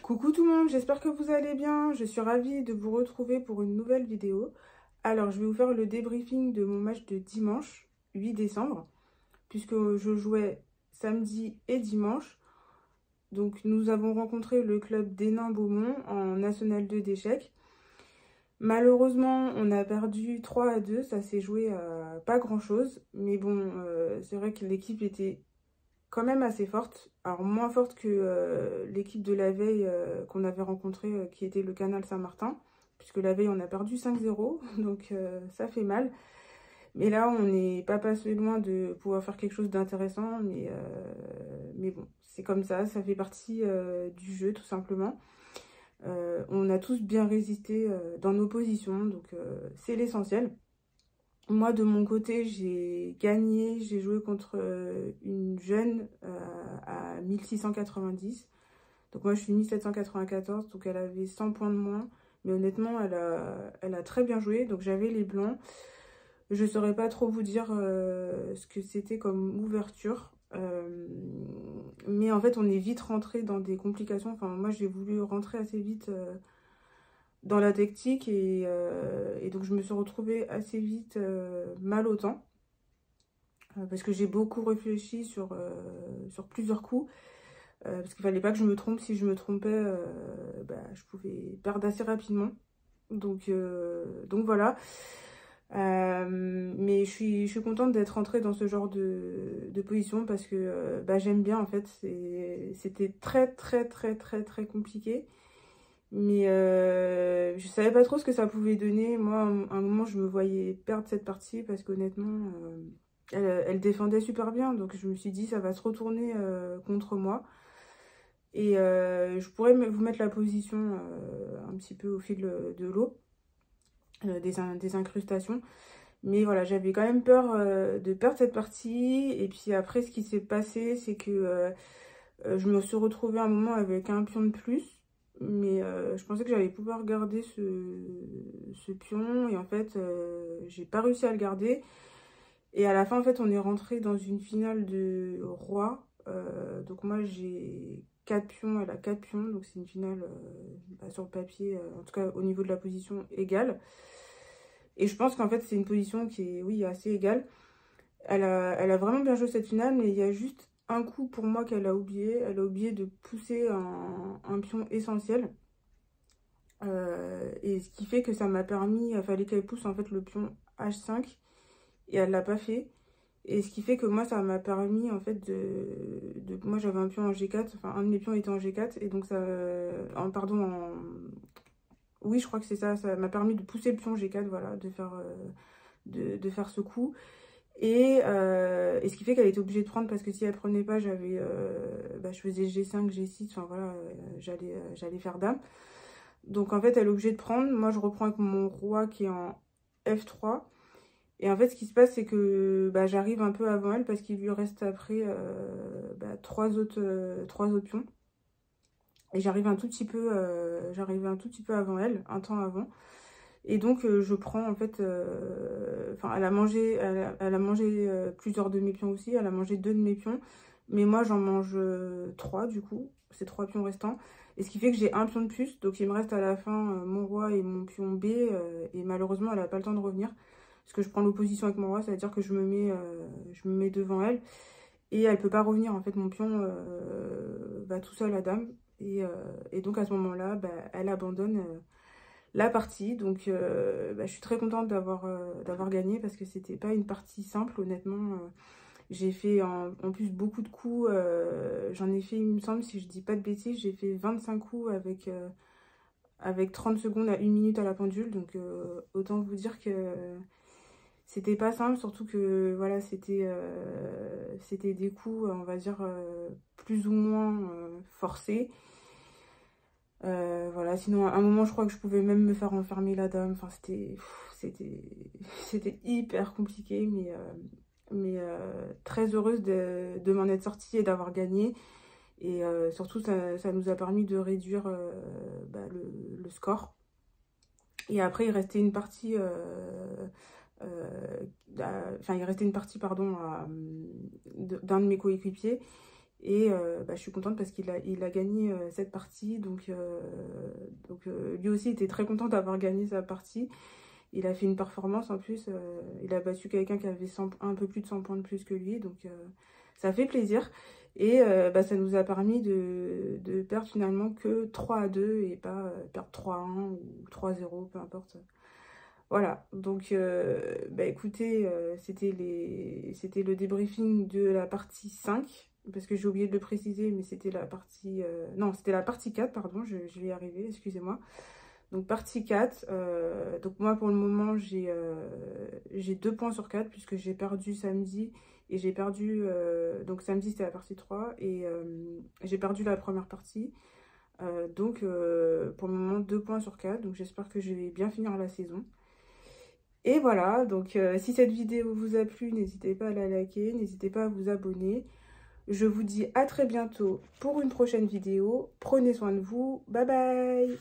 Coucou tout le monde, j'espère que vous allez bien. Je suis ravie de vous retrouver pour une nouvelle vidéo. Alors, je vais vous faire le débriefing de mon match de dimanche 8 décembre, puisque je jouais samedi et dimanche. Donc, nous avons rencontré le club d'Hénin-Beaumont en National 2 d'échecs. Malheureusement, on a perdu 3-2, ça s'est joué à pas grand-chose. Mais bon, c'est vrai que l'équipe était quand même assez forte. Alors moins forte que l'équipe de la veille qu'on avait rencontrée, qui était le Canal Saint-Martin. Puisque la veille, on a perdu 5-0, donc ça fait mal. Mais là, on n'est pas passé loin de pouvoir faire quelque chose d'intéressant. Mais bon, c'est comme ça fait partie du jeu, tout simplement. On a tous bien résisté dans nos positions, donc c'est l'essentiel. Moi, de mon côté, j'ai gagné. J'ai joué contre une jeune à 1690. Donc moi, je suis 1794, donc elle avait 100 points de moins. Mais honnêtement, elle a très bien joué. Donc j'avais les blancs. Je ne saurais pas trop vous dire ce que c'était comme ouverture. Mais en fait, on est vite rentré dans des complications. Enfin, moi, j'ai voulu rentrer assez vite dans la tactique et donc je me suis retrouvée assez vite mal au temps parce que j'ai beaucoup réfléchi sur plusieurs coups parce qu'il fallait pas que je me trompe. Si je me trompais, je pouvais perdre assez rapidement, donc voilà. Mais je suis contente d'être rentrée dans ce genre de position parce que j'aime bien en fait. C'était très compliqué. Mais je savais pas trop ce que ça pouvait donner. Moi, à un moment, je me voyais perdre cette partie parce qu'honnêtement, elle défendait super bien. Donc je me suis dit, ça va se retourner contre moi. Et je pourrais vous mettre la position un petit peu au fil de l'eau, des incrustations. Mais voilà, j'avais quand même peur de perdre cette partie. Et puis après, ce qui s'est passé, c'est que je me suis retrouvée un moment avec un pion de plus. Mais je pensais que j'allais pouvoir garder ce pion. Et en fait, j'ai pas réussi à le garder. Et à la fin, en fait, on est rentré dans une finale de roi. Donc moi, j'ai 4 pions, elle a 4 pions. Donc c'est une finale sur le papier, en tout cas au niveau de la position, égale. Et je pense qu'en fait, c'est une position qui est, oui, assez égale. Elle a vraiment bien joué cette finale, mais il y a juste un coup pour moi qu'elle a oublié. Elle a oublié de pousser un pion essentiel. Et ce qui fait que ça m'a permis, il fallait qu'elle pousse en fait le pion H5 et elle l'a pas fait. Et ce qui fait que moi, ça m'a permis en fait moi j'avais un pion en G4, enfin un de mes pions était en G4 et donc ça, oui, je crois que c'est ça, ça m'a permis de pousser le pion G4, voilà, de faire ce coup. Et ce qui fait qu'elle était obligée de prendre parce que si elle prenait pas, je faisais G5, G6, enfin voilà, j'allais faire dame. Donc en fait, elle est obligée de prendre. Moi, je reprends avec mon roi qui est en F3. Et en fait, ce qui se passe, c'est que j'arrive un peu avant elle parce qu'il lui reste après trois autres pions. Et j'arrive un tout petit peu, j'arrivais un tout petit peu avant elle, un temps avant. Et donc je prends en fait, elle a mangé, elle a mangé plusieurs de mes pions aussi, elle a mangé 2 de mes pions, mais moi j'en mange 3 du coup, c'est 3 pions restants. Et ce qui fait que j'ai un pion de plus, donc il me reste à la fin mon roi et mon pion B, et malheureusement elle n'a pas le temps de revenir, parce que je prends l'opposition avec mon roi, ça veut dire que je me mets devant elle, et elle peut pas revenir, en fait mon pion va tout seul à dame, et donc à ce moment-là, elle abandonne la partie. Donc je suis très contente d'avoir gagné parce que c'était pas une partie simple, honnêtement. J'ai fait en plus beaucoup de coups, j'en ai fait, il me semble, si je dis pas de bêtises, j'ai fait 25 coups avec 30 secondes à 1 minute à la pendule. Donc autant vous dire que c'était pas simple, surtout que voilà, c'était des coups, on va dire, plus ou moins forcés. Voilà, sinon à un moment je crois que je pouvais même me faire enfermer la dame, enfin c'était hyper compliqué, mais très heureuse de m'en être sortie et d'avoir gagné. Et surtout ça nous a permis de réduire le score. Et après il restait une partie il restait une partie pardon d'un de mes coéquipiers. Et je suis contente parce qu'il a gagné cette partie. Donc lui aussi était très content d'avoir gagné sa partie. Il a fait une performance en plus. Il a battu quelqu'un qui avait un peu plus de 100 points de plus que lui. Donc ça fait plaisir. Et ça nous a permis de perdre finalement que 3-2 et pas perdre 3-1 ou 3-0, peu importe. Voilà, donc écoutez, c'était le débriefing de la partie 5, parce que j'ai oublié de le préciser, mais c'était la partie... non, c'était la partie 4, pardon, je vais y arriver, excusez-moi. Donc partie 4, donc moi pour le moment j'ai 2 points sur 4, puisque j'ai perdu samedi, et j'ai perdu... donc samedi c'était la partie 3, et j'ai perdu la première partie. Donc pour le moment 2 points sur 4, donc j'espère que je vais bien finir la saison. Et voilà, donc si cette vidéo vous a plu, n'hésitez pas à la liker, n'hésitez pas à vous abonner. Je vous dis à très bientôt pour une prochaine vidéo. Prenez soin de vous, bye bye!